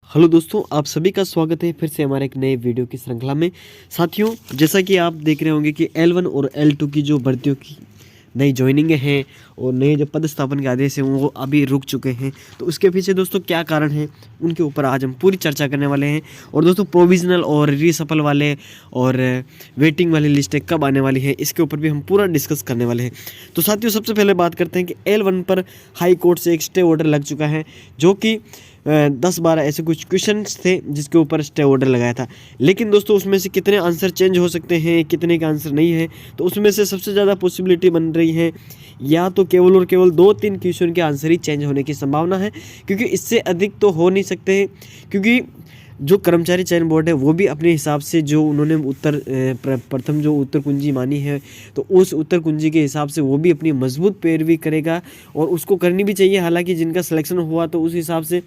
Hello दोस्तों, आप सभी का स्वागत है फिर से हमारे एक नए वीडियो की श्रृंखला में। साथियों, जैसा कि आप देख रहे होंगे कि L1 और L2 की जो भर्तियों की नई ज्वाइनिंग हैं और नए जो पदस्थापन के आदेश हैं वो अभी रुक चुके हैं। तो उसके पीछे दोस्तों क्या कारण है, उनके ऊपर आज हम पूरी चर्चा करने वाले हैं। और दोस्तों प्रोविजनल और रीसफल वाले और वेटिंग वाली लिस्टें कब आने वाली हैं, इसके ऊपर भी हम पूरा डिस्कस करने वाले हैं। तो साथियों, सबसे पहले बात करते हैं कि L1 पर हाई कोर्ट से एक स्टे ऑर्डर लग चुका है, जो कि 10-12 ऐसे कुछ क्वेश्चंस थे जिसके ऊपर स्टे ऑर्डर लगाया था। लेकिन दोस्तों उसमें से कितने आंसर चेंज हो सकते हैं, कितने का आंसर नहीं है, तो उसमें से सबसे ज़्यादा पॉसिबिलिटी बन रही है या तो केवल और केवल 2-3 क्वेश्चन के आंसर ही चेंज होने की संभावना है, क्योंकि इससे अधिक तो हो नहीं सकते हैं। क्योंकि जो कर्मचारी चयन बोर्ड है वो भी अपने हिसाब से जो उन्होंने प्रथम जो उत्तर कुंजी मानी है, तो उस उत्तर कुंजी के हिसाब से वो भी अपनी मजबूत पैरवी करेगा और उसको करनी भी चाहिए। हालांकि जिनका सिलेक्शन हुआ तो उस हिसाब से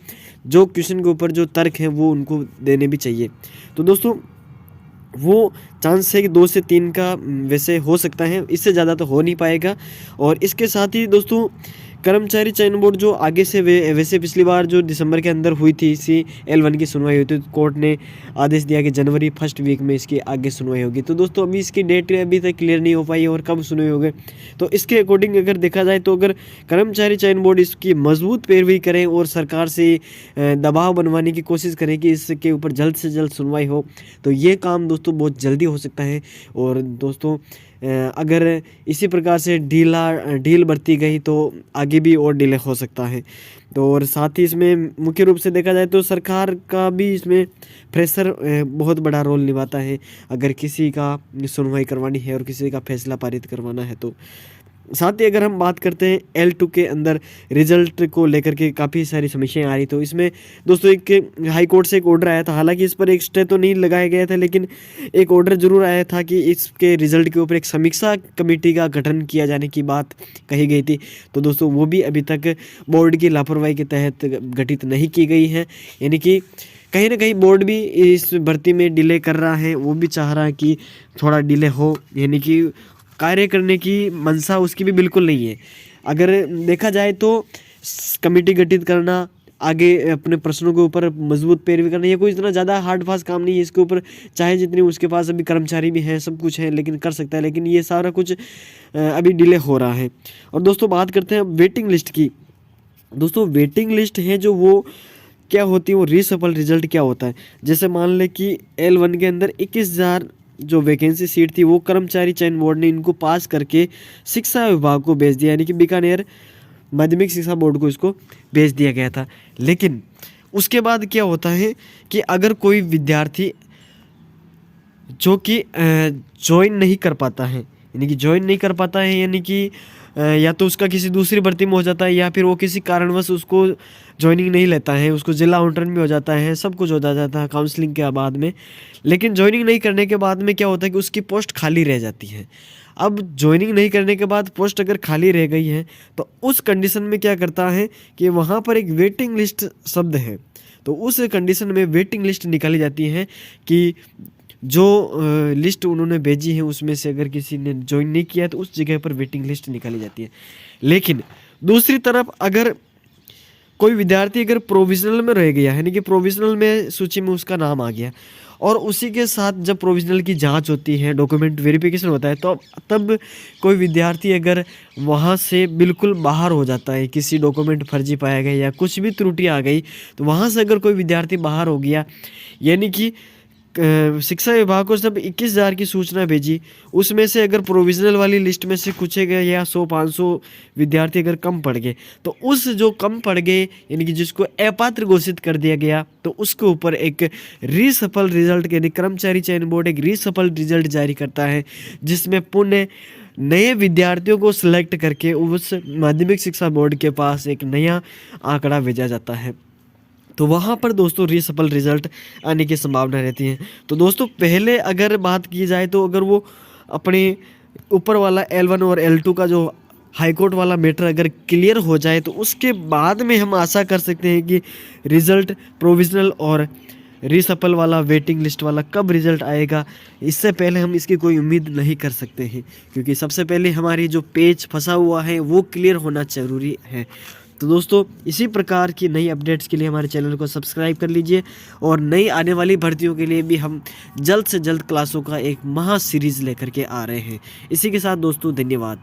जो क्वेश्चन के ऊपर जो तर्क हैं वो उनको देने भी चाहिए। तो दोस्तों वो चांस है कि 2 से 3 का वैसे हो सकता है, इससे ज़्यादा तो हो नहीं पाएगा। और इसके साथ ही दोस्तों कर्मचारी चयन बोर्ड जो आगे से वैसे पिछली बार जो दिसंबर के अंदर हुई थी इसी L1 की सुनवाई हुई थी, तो कोर्ट ने आदेश दिया कि जनवरी फर्स्ट वीक में इसकी आगे सुनवाई होगी। तो दोस्तों अभी इसकी डेट अभी तक क्लियर नहीं हो पाई और कब सुनवाई होगी। तो इसके अकॉर्डिंग अगर देखा जाए तो अगर कर्मचारी चयन बोर्ड इसकी मजबूत पैरवी करें और सरकार से दबाव बनवाने की कोशिश करें कि इसके ऊपर जल्द से जल्द सुनवाई हो, तो ये काम दोस्तों बहुत जल्दी हो सकता है। और दोस्तों अगर इसी प्रकार से ढील बढ़ती गई तो आगे भी और डिले हो सकता है। तो और साथ ही इसमें मुख्य रूप से देखा जाए तो सरकार का भी इसमें प्रेशर बहुत बड़ा रोल निभाता है, अगर किसी का सुनवाई करवानी है और किसी का फैसला पारित करवाना है। तो साथ ही अगर हम बात करते हैं L2 के अंदर रिजल्ट को लेकर के काफ़ी सारी समस्याएं आ रही, तो इसमें दोस्तों एक हाई कोर्ट से एक ऑर्डर आया था। हालांकि इस पर एक स्टे तो नहीं लगाया गया था, लेकिन एक ऑर्डर जरूर आया था कि इसके रिजल्ट के ऊपर एक समीक्षा कमेटी का गठन किया जाने की बात कही गई थी। तो दोस्तों वो भी अभी तक बोर्ड की लापरवाही के तहत गठित नहीं की गई है, यानी कि कहीं ना कहीं बोर्ड भी इस भर्ती में डिले कर रहा है, वो भी चाह रहा है कि थोड़ा डिले हो, यानी कि कार्य करने की मंशा उसकी भी बिल्कुल नहीं है। अगर देखा जाए तो कमेटी गठित करना, आगे अपने प्रश्नों के ऊपर मजबूत पैरवी करना, ये कोई इतना ज़्यादा हार्ड फास्ट काम नहीं है। इसके ऊपर चाहे जितनी उसके पास अभी कर्मचारी भी हैं, सब कुछ है, लेकिन कर सकता है। लेकिन ये सारा कुछ अभी डिले हो रहा है। और दोस्तों बात करते हैं वेटिंग लिस्ट की। दोस्तों वेटिंग लिस्ट है जो वो क्या होती है, वो रीसफल रिजल्ट क्या होता है। जैसे मान लें कि L1 के अंदर 21,000 जो वैकेंसी सीट थी वो कर्मचारी चयन बोर्ड ने इनको पास करके शिक्षा विभाग को भेज दिया, यानी कि बीकानेर माध्यमिक शिक्षा बोर्ड को इसको भेज दिया गया था। लेकिन उसके बाद क्या होता है कि अगर कोई विद्यार्थी जो कि ज्वाइन नहीं कर पाता है, यानी कि ज्वाइन नहीं कर पाता है, यानी कि या तो उसका किसी दूसरी भर्ती में हो जाता है या फिर वो किसी कारणवश उसको ज्वाइनिंग नहीं लेता है, उसको जिला आवंटन भी हो जाता है, सब कुछ हो जाता है काउंसलिंग के बाद में। लेकिन ज्वाइनिंग नहीं करने के बाद में क्या होता है कि उसकी पोस्ट खाली रह जाती है। अब ज्वाइनिंग नहीं करने के बाद पोस्ट अगर खाली रह गई है तो उस कंडीशन में क्या करता है कि वहाँ पर एक वेटिंग लिस्ट शब्द है, तो उस कंडीशन में वेटिंग लिस्ट निकाली जाती है कि जो लिस्ट उन्होंने भेजी है उसमें से अगर किसी ने ज्वाइन नहीं किया तो उस जगह पर वेटिंग लिस्ट निकाली जाती है। लेकिन दूसरी तरफ अगर कोई विद्यार्थी अगर प्रोविजनल में रह गया, यानी कि प्रोविजनल में सूची में उसका नाम आ गया और उसी के साथ जब प्रोविजनल की जांच होती है, डॉक्यूमेंट वेरिफिकेशन होता है, तो तब कोई विद्यार्थी अगर वहाँ से बिल्कुल बाहर हो जाता है, किसी डॉक्यूमेंट फर्जी पाया गया या कुछ भी त्रुटि आ गई, तो वहाँ से अगर कोई विद्यार्थी बाहर हो गया, यानी कि शिक्षा विभाग को जब 21,000 की सूचना भेजी, उसमें से अगर प्रोविजनल वाली लिस्ट में से कुछ गए या 100-500 विद्यार्थी अगर कम पड़ गए, तो उस जो कम पड़ गए यानी कि जिसको अपात्र घोषित कर दिया गया, तो उसके ऊपर एक रीसफल रिजल्ट यानी कर्मचारी चयन बोर्ड एक रीसफल रिजल्ट जारी करता है, जिसमें पुनः नए विद्यार्थियों को सिलेक्ट करके उस माध्यमिक शिक्षा बोर्ड के पास एक नया आंकड़ा भेजा जाता है। तो वहाँ पर दोस्तों रीसफल रिजल्ट आने की संभावना रहती है। तो दोस्तों पहले अगर बात की जाए तो अगर वो अपने ऊपर वाला L1 और L2 का जो हाईकोर्ट वाला मैटर अगर क्लियर हो जाए, तो उसके बाद में हम आशा कर सकते हैं कि रिज़ल्ट प्रोविजनल और रीसफल वाला वेटिंग लिस्ट वाला कब रिज़ल्ट आएगा, इससे पहले हम इसकी कोई उम्मीद नहीं कर सकते हैं, क्योंकि सबसे पहले हमारी जो पेज फंसा हुआ है वो क्लियर होना ज़रूरी है। तो दोस्तों इसी प्रकार की नई अपडेट्स के लिए हमारे चैनल को सब्सक्राइब कर लीजिए और नई आने वाली भर्तियों के लिए भी हम जल्द से जल्द क्लासों का एक महा सीरीज़ लेकर के आ रहे हैं। इसी के साथ दोस्तों धन्यवाद।